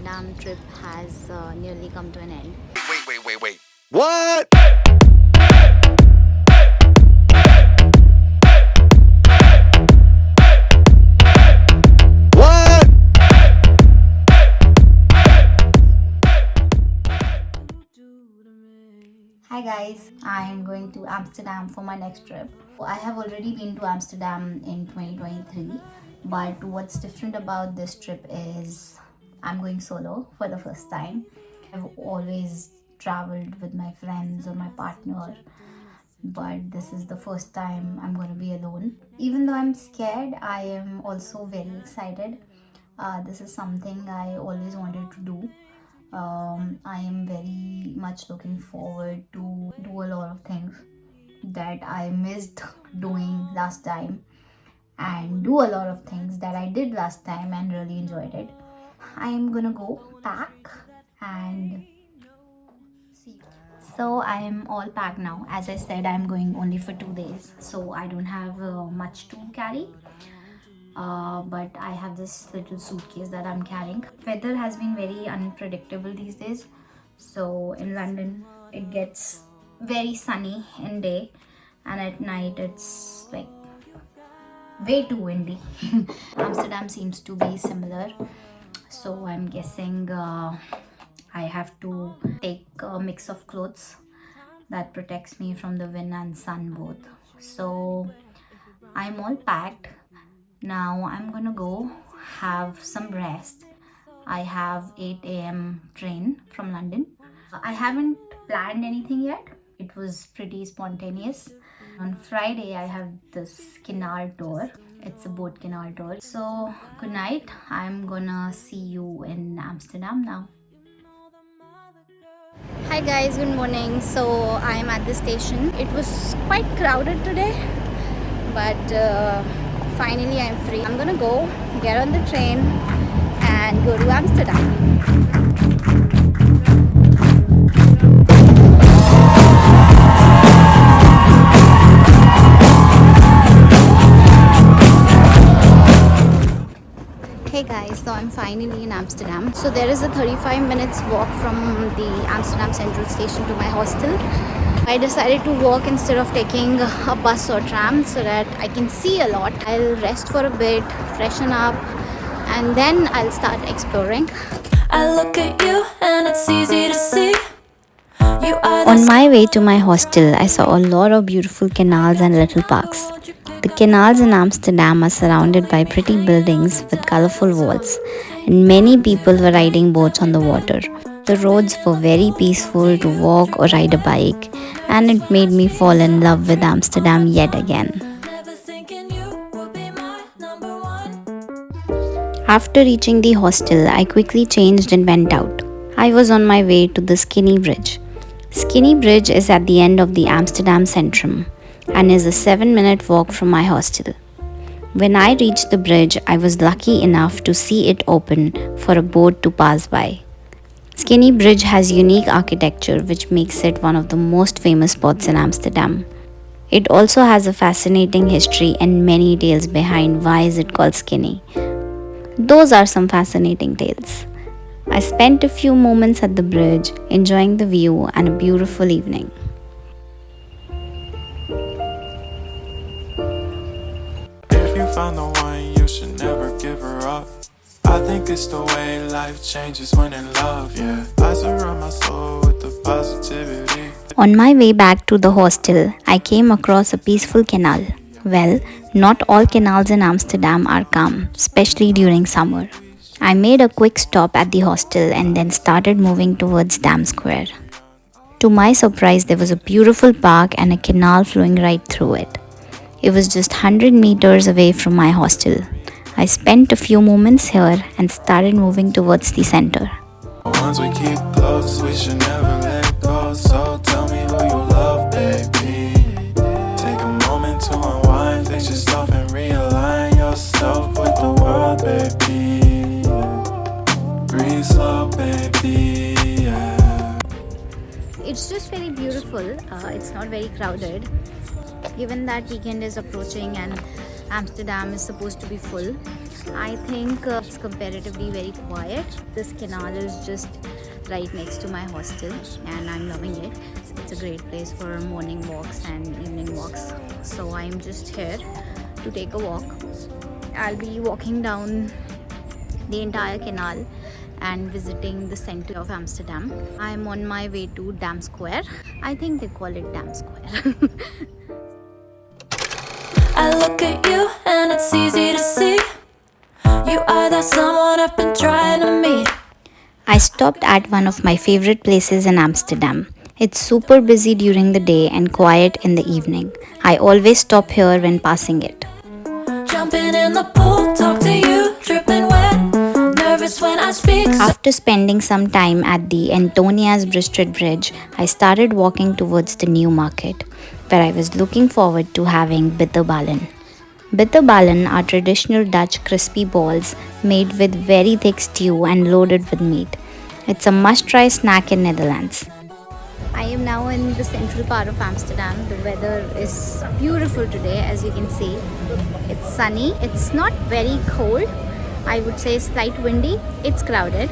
Amsterdam trip has nearly come to an end. Wait. What? What? Hi guys, I am going to Amsterdam for my next trip. I have already been to Amsterdam in 2023, but what's different about this trip is I'm going solo for the first time. I've always traveled with my friends or my partner, but this is the first time I'm going to be alone. Even though I'm scared, I am also very excited. This is something I always wanted to do. I am very much looking forward to do a lot of things that I missed doing last time and do a lot of things that I did last time and really enjoyed it. I am gonna go pack and see. So I am all packed now. As I said, I'm going only for 2 days, so I don't have much to carry. But I have this little suitcase that I'm carrying. Weather has been very unpredictable these days. So in London, it gets very sunny in day, and at night it's like way too windy. Amsterdam seems to be similar, so I'm guessing I have to take a mix of clothes that protects me from the wind and sun both. So I'm all packed. Now I'm gonna go have some rest. I have 8 a.m. train from London. I haven't planned anything yet. It was pretty spontaneous. On Friday I have this canal tour. It's a boat canal tour. So good night. I'm gonna see you in Amsterdam now. Hi guys, good morning. So I'm at the station. It was quite crowded today, but finally I'm free. I'm gonna go get on the train and go to Amsterdam. Hey guys, so I'm finally in Amsterdam. So there is a 35 minutes walk from the Amsterdam Central Station to my hostel. I decided to walk instead of taking a bus or tram so that I can see a lot. I'll rest for a bit, freshen up, and then I'll start exploring. I look at you and it's easy to see. On my way to my hostel, I saw a lot of beautiful canals and little parks. The canals in Amsterdam are surrounded by pretty buildings with colorful walls, and many people were riding boats on the water. The roads were very peaceful to walk or ride a bike, and it made me fall in love with Amsterdam yet again. After reaching the hostel, I quickly changed and went out. I was on my way to the Skinny Bridge. Skinny Bridge is at the end of the Amsterdam Centrum and is a 7-minute walk from my hostel. When I reached the bridge, I was lucky enough to see it open for a boat to pass by. Skinny Bridge has unique architecture which makes it one of the most famous spots in Amsterdam. It also has a fascinating history and many tales behind why is it called Skinny. Those are some fascinating tales. I spent a few moments at the bridge, enjoying the view and a beautiful evening. If you find the one, you should never give her up. I think it's the way life changes when in love, yeah. I surround my soul with the positivity. On my way back to the hostel, I came across a peaceful canal. Well, not all canals in Amsterdam are calm, especially during summer. I made a quick stop at the hostel and then started moving towards Dam Square. To my surprise, there was a beautiful park and a canal flowing right through it. It was just 100 meters away from my hostel. I spent a few moments here and started moving towards the center. Once we keep close, we should never let go. So tell me who you love, baby. Take a moment to unwind, fix yourself and realign yourself with the world, baby. Breathe slow, baby, yeah. It's just very beautiful. It's not very crowded. Given that weekend is approaching and Amsterdam is supposed to be full, I think it's comparatively very quiet. This canal is just right next to my hostel and I'm loving it. It's a great place for morning walks and evening walks. So I'm just here to take a walk. I'll be walking down the entire canal and visiting the center of Amsterdam. I'm on my way to Dam Square. I think they call it Dam Square. I look at you and it's easy to see. You are that someone I've been trying to meet. I stopped at one of my favorite places in Amsterdam. It's super busy during the day and quiet in the evening. I always stop here when passing it. Jumping in the pool, talk to you, dripping wet. Nervous when I speak. After spending some time at the Antonia's Bristol Bridge, I started walking towards the new market, where I was looking forward to having bitterballen. Bitterballen are traditional Dutch crispy balls made with very thick stew and loaded with meat. It's a must-try snack in Netherlands. I am now in the central part of Amsterdam. The weather is beautiful today, as you can see. It's sunny. It's not very cold. I would say slight windy. It's crowded,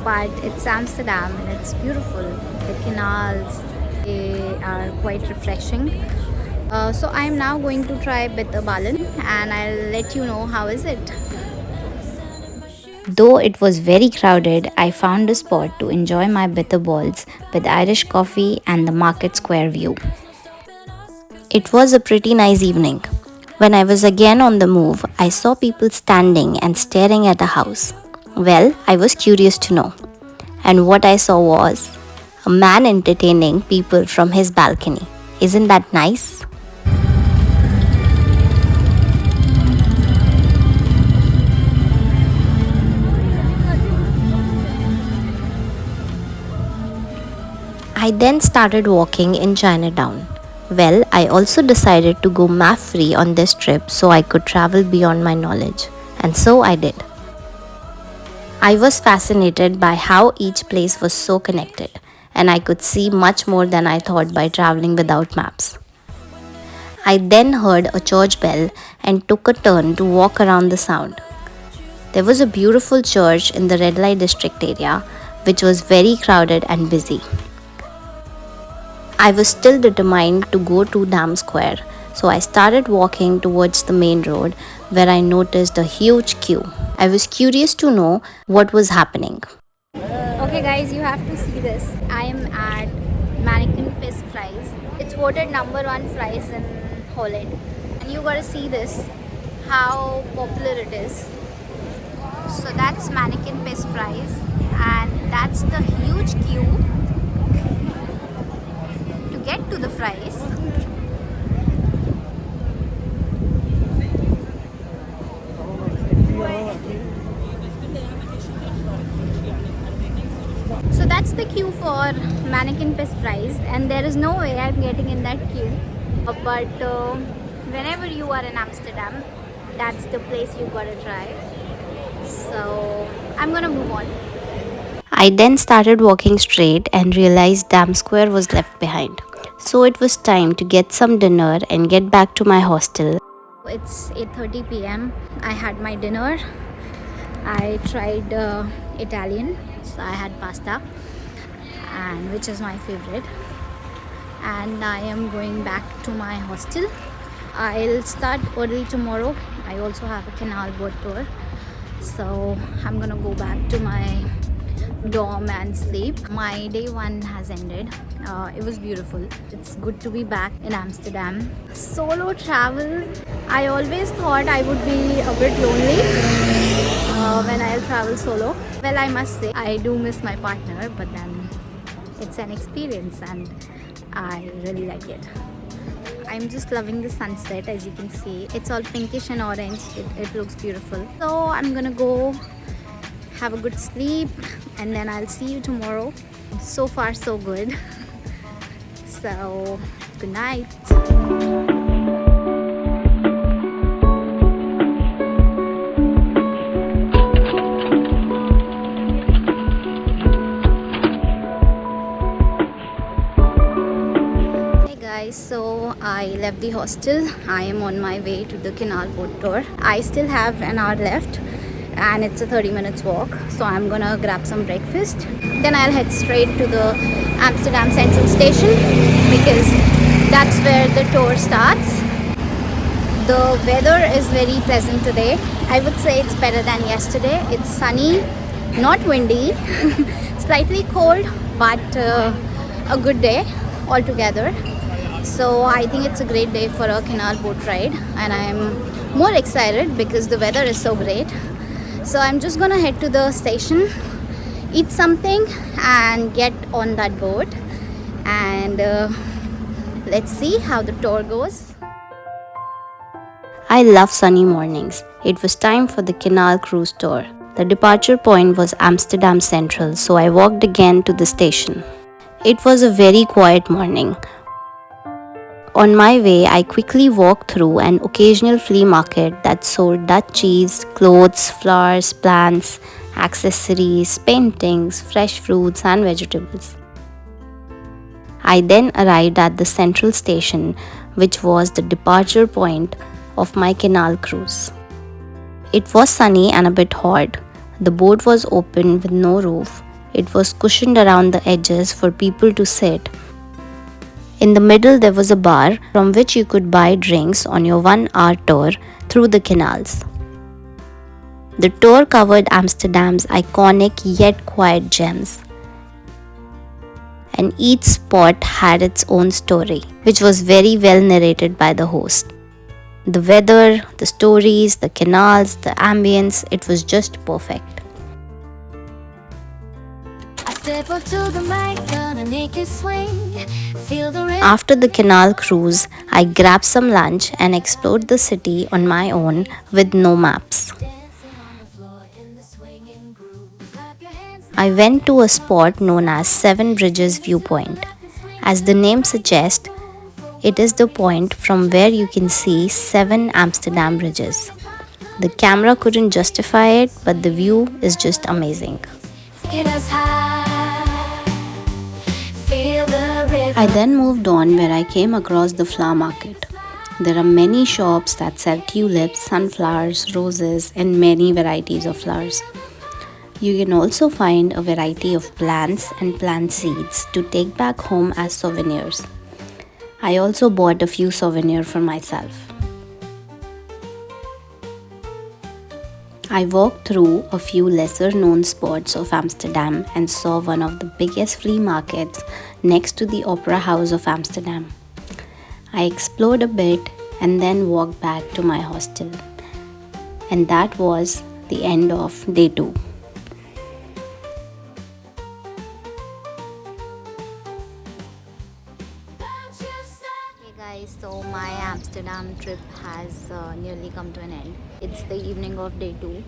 but it's Amsterdam and it's beautiful. The canals, they are quite refreshing. So I am now going to try bitterballen and I'll let you know how is it. Though it was very crowded, I found a spot to enjoy my bitter balls with Irish coffee and the market square view. It was a pretty nice evening. When I was again on the move, I saw people standing and staring at a house. Well, I was curious to know. And what I saw was a man entertaining people from his balcony. Isn't that nice? I then started walking in Chinatown. Well, I also decided to go map free on this trip so I could travel beyond my knowledge. And so I did. I was fascinated by how each place was so connected, and I could see much more than I thought by traveling without maps. I then heard a church bell and took a turn to walk around the sound. There was a beautiful church in the red light district area, which was very crowded and busy. I was still determined to go to Dam Square, so I started walking towards the main road where I noticed a huge queue. I was curious to know what was happening. Okay guys, you have to see this. I am at Mannequin Piss Fries. It's voted #1 fries in Holland. And you gotta see this, how popular it is. So that's Mannequin Piss Fries and that's the huge queue to get to the fries. So that's the queue for Mannequin Piss Fries and there is no way I'm getting in that queue. But whenever you are in Amsterdam, that's the place you gotta try. So I'm gonna move on. I then started walking straight and realized Dam Square was left behind. So it was time to get some dinner and get back to my hostel. It's 8:30 p.m. I had my dinner. I tried Italian, so I had pasta, and which is my favorite. And I am going back to my hostel. I'll start early tomorrow. I also have a canal boat tour, so I'm gonna go back to my dorm and sleep. My day 1 has ended. It was beautiful. It's good to be back in Amsterdam. Solo travel, I always thought I would be a bit lonely when I'll travel solo. Well, I must say I do miss my partner, but then it's an experience and I really like it. I'm just loving the sunset. As you can see, it's all pinkish and orange. It looks beautiful. So I'm gonna go have a good sleep and then I'll see you tomorrow. So far so good. So good night. So I I left the hostel. I am on my way to the Canal boat tour. I still have an hour left and it's a 30 minutes walk. So I'm gonna grab some breakfast. Then I'll head straight to the Amsterdam Central Station because that's where the tour starts. The weather is very pleasant today. I would say it's better than yesterday. It's sunny, not windy, slightly cold, but a good day altogether. So I think it's a great day for a canal boat ride, and I'm more excited because the weather is so great. So I'm just gonna head to the station, eat something and get on that boat, and let's see how the tour goes. I love sunny mornings. It was time for the Canal cruise tour. The departure point was Amsterdam Central, so I walked again to the station. It was a very quiet morning. On my way, I quickly walked through an occasional flea market that sold Dutch cheese, clothes, flowers, plants, accessories, paintings, fresh fruits and vegetables. I then arrived at the central station, which was the departure point of my canal cruise. It was sunny and a bit hot. The boat was open with no roof. It was cushioned around the edges for people to sit. In the middle there was a bar from which you could buy drinks on your 1-hour tour through the canals. The tour covered Amsterdam's iconic yet quiet gems, and each spot had its own story, which was very well narrated by the host. The weather, the stories, the canals, the ambience, it was just perfect. After the canal cruise, I grabbed some lunch and explored the city on my own with no maps. I went to a spot known as Seven Bridges Viewpoint. As the name suggests, it is the point from where you can see 7 Amsterdam bridges. The camera couldn't justify it, but the view is just amazing. I then moved on where I came across the flower market. There are many shops that sell tulips, sunflowers, roses, and many varieties of flowers. You can also find a variety of plants and plant seeds to take back home as souvenirs. I also bought a few souvenirs for myself. I walked through a few lesser known spots of Amsterdam and saw one of the biggest flea markets next to the Opera House of Amsterdam. I explored a bit and then walked back to my hostel. And that was the end of day 2. So my Amsterdam trip has nearly come to an end. It's the evening of day 2.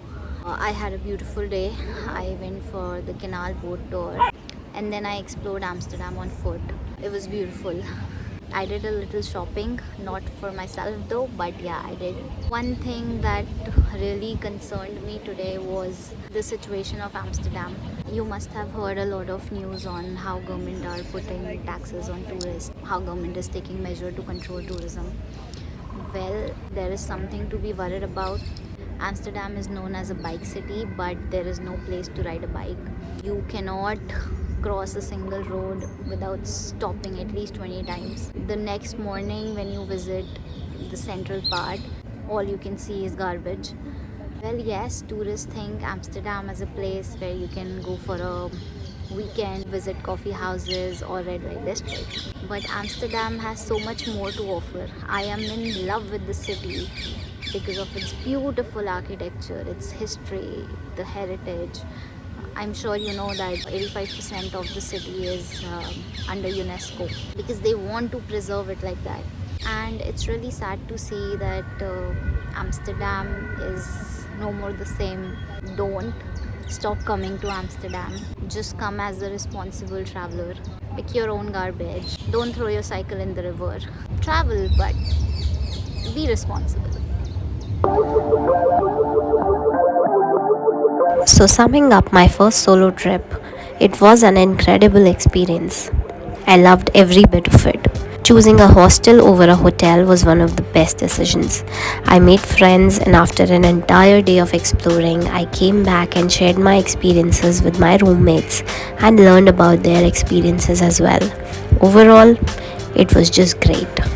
I had a beautiful day. I went for the canal boat tour and then I explored Amsterdam on foot. It was beautiful. I did a little shopping, not for myself though, but yeah, I did. One thing that really concerned me today was the situation of Amsterdam. You must have heard a lot of news on how government are putting taxes on tourists, how government is taking measure to control tourism. Well, there is something to be worried about. Amsterdam is known as a bike city, but there is no place to ride a bike. You cannot cross a single road without stopping at least 20 times. The next morning when you visit the central part, all you can see is garbage. Well, yes, tourists think Amsterdam is a place where you can go for a weekend, visit coffee houses or red light district. But Amsterdam has so much more to offer. I am in love with the city because of its beautiful architecture, its history, the heritage. I'm sure you know that 85% of the city is under UNESCO because they want to preserve it like that. And it's really sad to see that Amsterdam is no more the same. Don't stop coming to Amsterdam. Just come as a responsible traveler. Pick your own garbage. Don't throw your cycle in the river. Travel, but be responsible. So summing up my first solo trip, it was an incredible experience. I loved every bit of it. Choosing a hostel over a hotel was one of the best decisions. I made friends, and after an entire day of exploring, I came back and shared my experiences with my roommates and learned about their experiences as well. Overall, it was just great.